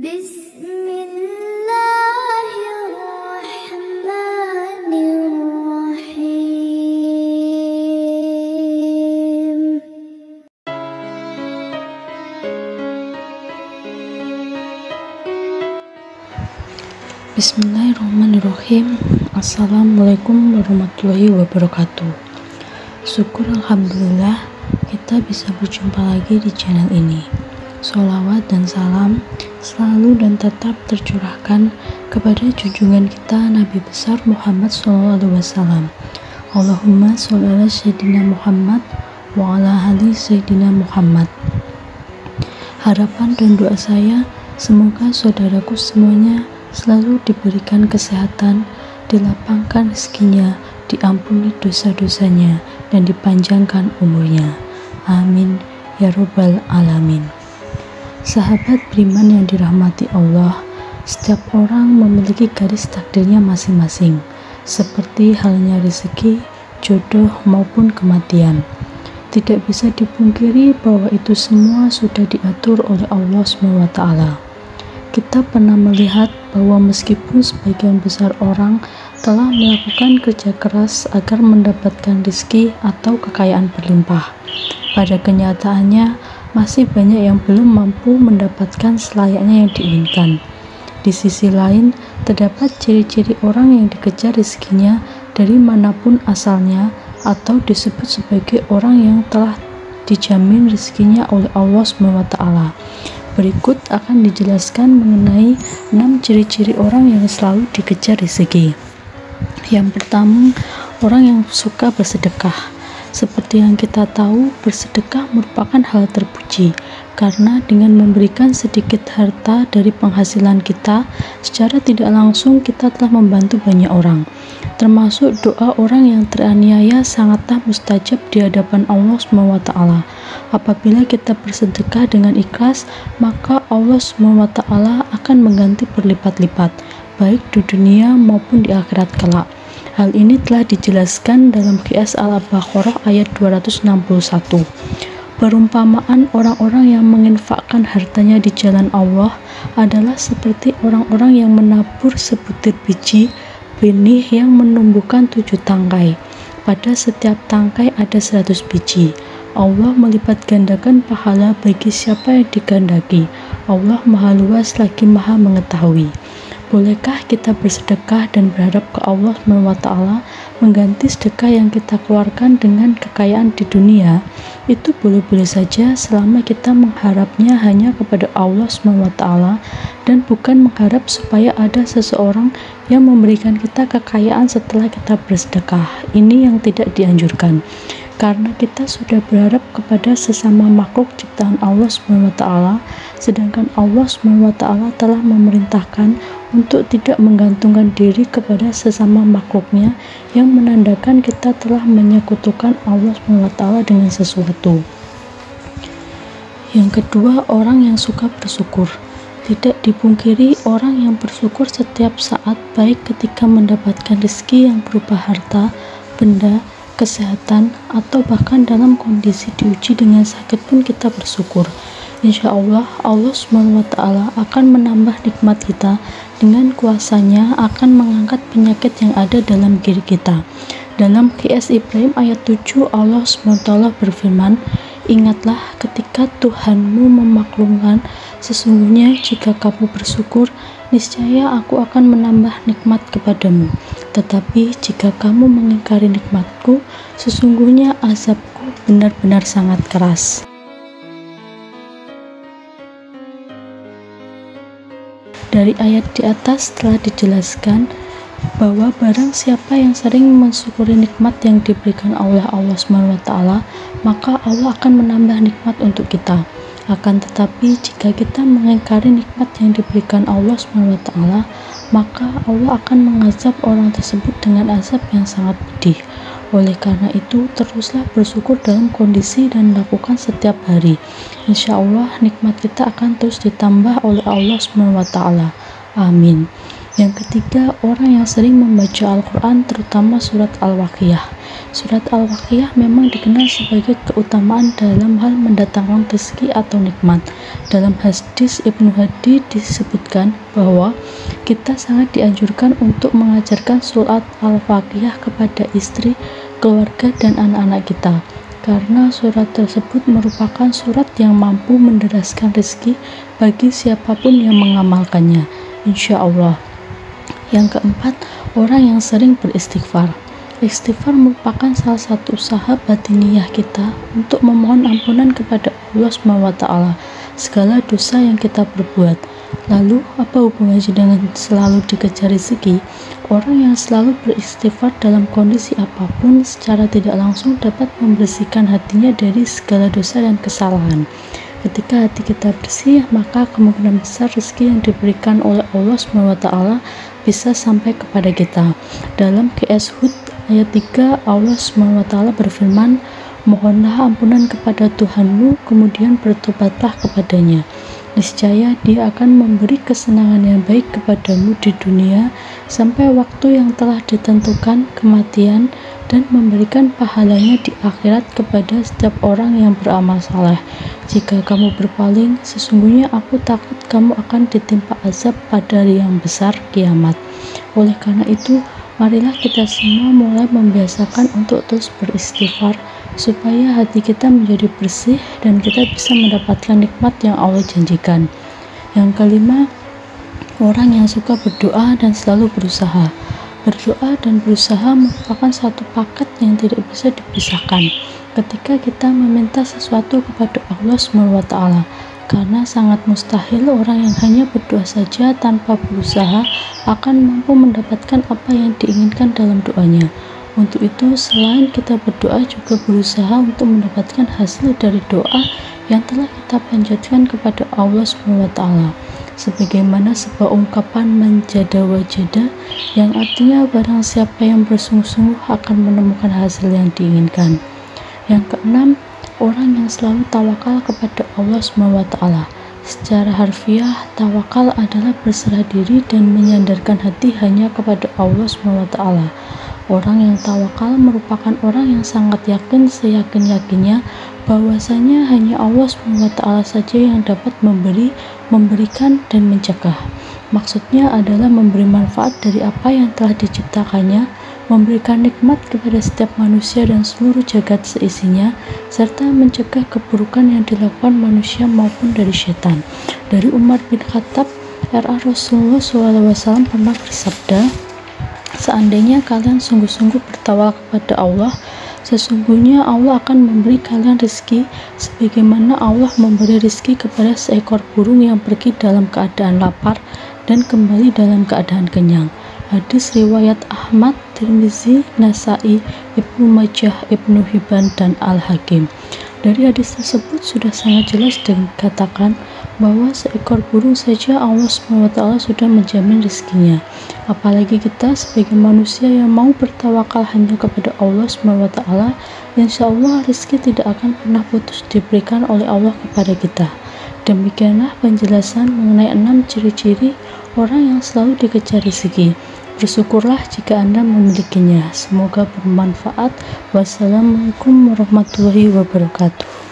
Bismillahirrahmanirrahim. Bismillahirrahmanirrahim. Assalamualaikum warahmatullahi wabarakatuh. Syukur alhamdulillah kita bisa berjumpa lagi di channel ini. Sholawat dan salam selalu dan tetap tercurahkan kepada junjungan kita Nabi besar Muhammad SAW. Allahumma sholli ala Sayyidina Muhammad wa ala ali Sayyidina Muhammad. Harapan dan doa saya semoga saudaraku semuanya selalu diberikan kesehatan, dilapangkan rezekinya, diampuni dosa-dosanya, dan dipanjangkan umurnya. Amin ya robbal alamin. Sahabat beriman yang dirahmati Allah, setiap orang memiliki garis takdirnya masing-masing, seperti halnya rezeki, jodoh maupun kematian. Tidak bisa dipungkiri bahwa itu semua sudah diatur oleh Allah SWT. Kita pernah melihat bahwa meskipun sebagian besar orang telah melakukan kerja keras agar mendapatkan rezeki atau kekayaan berlimpah, pada kenyataannya masih banyak yang belum mampu mendapatkan selayaknya yang diinginkan. Di sisi lain, terdapat ciri-ciri orang yang dikejar rezekinya dari manapun asalnya atau disebut sebagai orang yang telah dijamin rezekinya oleh Allah SWT. Berikut akan dijelaskan mengenai 6 ciri-ciri orang yang selalu dikejar rezeki. Yang pertama, orang yang suka bersedekah. Seperti yang kita tahu, bersedekah merupakan hal terpuji, karena dengan memberikan sedikit harta dari penghasilan kita, secara tidak langsung kita telah membantu banyak orang. Termasuk doa orang yang teraniaya sangatlah mustajab di hadapan Allah SWT. Apabila kita bersedekah dengan ikhlas, maka Allah SWT akan mengganti berlipat-lipat, baik di dunia maupun di akhirat kelak. Hal ini telah dijelaskan dalam Qiyas Al-Baqarah ayat 261. Perumpamaan orang-orang yang menginfakkan hartanya di jalan Allah adalah seperti orang-orang yang menabur sebutir biji benih yang menumbuhkan 7 tangkai. Pada setiap tangkai ada 100 biji. Allah melipat gandakan pahala bagi siapa yang digandaki. Allah maha luas lagi maha mengetahui. Bolehkah kita bersedekah dan berharap ke Allah SWT mengganti sedekah yang kita keluarkan dengan kekayaan di dunia? Itu boleh-boleh saja selama kita mengharapnya hanya kepada Allah SWT dan bukan mengharap supaya ada seseorang yang memberikan kita kekayaan setelah kita bersedekah. Ini yang tidak dianjurkan, karena kita sudah berharap kepada sesama makhluk ciptaan Allah SWT, sedangkan Allah SWT telah memerintahkan untuk tidak menggantungkan diri kepada sesama makhluknya, yang menandakan kita telah menyekutukan Allah SWT dengan sesuatu. Yang kedua, orang yang suka bersyukur. Tidak dipungkiri, orang yang bersyukur setiap saat, baik ketika mendapatkan rezeki yang berupa harta, benda, kesehatan, atau bahkan dalam kondisi diuji dengan sakit pun kita bersyukur. Insya Allah, Allah SWT akan menambah nikmat kita. Dengan kuasanya akan mengangkat penyakit yang ada dalam diri kita. Dalam Qiyas Ibrahim ayat 7, Allah SWT berfirman, "Ingatlah ketika Tuhanmu memaklumkan, sesungguhnya jika kamu bersyukur, niscaya aku akan menambah nikmat kepadamu. Tetapi jika kamu mengingkari nikmatku, sesungguhnya azabku benar-benar sangat keras." Dari ayat di atas telah dijelaskan bahwa barang siapa yang sering mensyukuri nikmat yang diberikan oleh Allah SWT, maka Allah akan menambah nikmat untuk kita. Akan tetapi jika kita mengingkari nikmat yang diberikan Allah SWT, maka Allah akan mengazab orang tersebut dengan azab yang sangat pedih. Oleh karena itu, teruslah bersyukur dalam kondisi dan lakukan setiap hari. Insya Allah nikmat kita akan terus ditambah oleh Allah SWT. Amin. Yang ketiga, orang yang sering membaca Al-Quran, terutama surat Al-Waqiah. Surat Al-Waqiah memang dikenal sebagai keutamaan dalam hal mendatangkan rezeki atau nikmat. Dalam hadis Ibnu Hadi disebutkan bahwa kita sangat dianjurkan untuk mengajarkan surat Al-Waqiah kepada istri, keluarga, dan anak-anak kita, karena surat tersebut merupakan surat yang mampu menderaskan rezeki bagi siapapun yang mengamalkannya, insya Allah. Yang keempat, orang yang sering beristighfar. Istighfar merupakan salah satu usaha batiniyah kita untuk memohon ampunan kepada Allah SWT segala dosa yang kita perbuat. Lalu, apa hubungannya dengan selalu dikejar rezeki? Orang yang selalu beristighfar dalam kondisi apapun secara tidak langsung dapat membersihkan hatinya dari segala dosa dan kesalahan. Ketika hati kita bersih, maka kemungkinan besar rezeki yang diberikan oleh Allah SWT bisa sampai kepada kita. Dalam QS Hud ayat 3, Allah SWT berfirman, "Mohonlah ampunan kepada Tuhanmu, kemudian bertobatlah kepadanya. Niscaya Dia akan memberi kesenangan yang baik kepadamu di dunia sampai waktu yang telah ditentukan, kematian, dan memberikan pahalanya di akhirat kepada setiap orang yang beramal saleh. Jika kamu berpaling, sesungguhnya aku takut kamu akan ditimpa azab pada hari yang besar, kiamat." Oleh karena itu, marilah kita semua mulai membiasakan untuk terus beristighfar supaya hati kita menjadi bersih dan kita bisa mendapatkan nikmat yang Allah janjikan. Yang kelima, orang yang suka berdoa dan selalu berusaha. Berdoa dan berusaha merupakan satu paket yang tidak bisa dipisahkan ketika kita meminta sesuatu kepada Allah SWT, karena sangat mustahil orang yang hanya berdoa saja tanpa berusaha akan mampu mendapatkan apa yang diinginkan dalam doanya. Untuk itu, selain kita berdoa, juga berusaha untuk mendapatkan hasil dari doa yang telah kita panjatkan kepada Allah SWT. Sebagaimana sebuah ungkapan manjada wajada, yang artinya barang siapa yang bersungguh-sungguh akan menemukan hasil yang diinginkan. Yang keenam, orang yang selalu tawakal kepada Allah SWT. Secara harfiah, tawakal adalah berserah diri dan menyandarkan hati hanya kepada Allah SWT. Orang yang tawakal merupakan orang yang sangat yakin seyakin-yakinnya bahwasanya hanya Allah SWT saja yang dapat memberi, memberikan, dan mencegah. Maksudnya adalah memberi manfaat dari apa yang telah diciptakannya, memberikan nikmat kepada setiap manusia dan seluruh jagat seisinya, serta mencegah keburukan yang dilakukan manusia maupun dari setan. Dari Umar bin Khattab, RA Rasulullah SAW pernah bersabda, "Seandainya kalian sungguh-sungguh bertawakal kepada Allah, sesungguhnya Allah akan memberi kalian rezeki sebagaimana Allah memberi rezeki kepada seekor burung yang pergi dalam keadaan lapar dan kembali dalam keadaan kenyang." Hadis riwayat Ahmad, Tirmizi, Nasai, Ibnu Majah, Ibnu Hibban, dan Al-Hakim. Dari hadis tersebut sudah sangat jelas dikatakan bahwa seekor burung saja Allah SWT sudah menjamin rezekinya. Apalagi kita sebagai manusia yang mau bertawakal hanya kepada Allah SWT, insya Allah rezeki tidak akan pernah putus diberikan oleh Allah kepada kita. Demikianlah penjelasan mengenai 6 ciri-ciri orang yang selalu dikejar rezeki. Bersyukurlah jika Anda memilikinya. Semoga bermanfaat. Wassalamualaikum warahmatullahi wabarakatuh.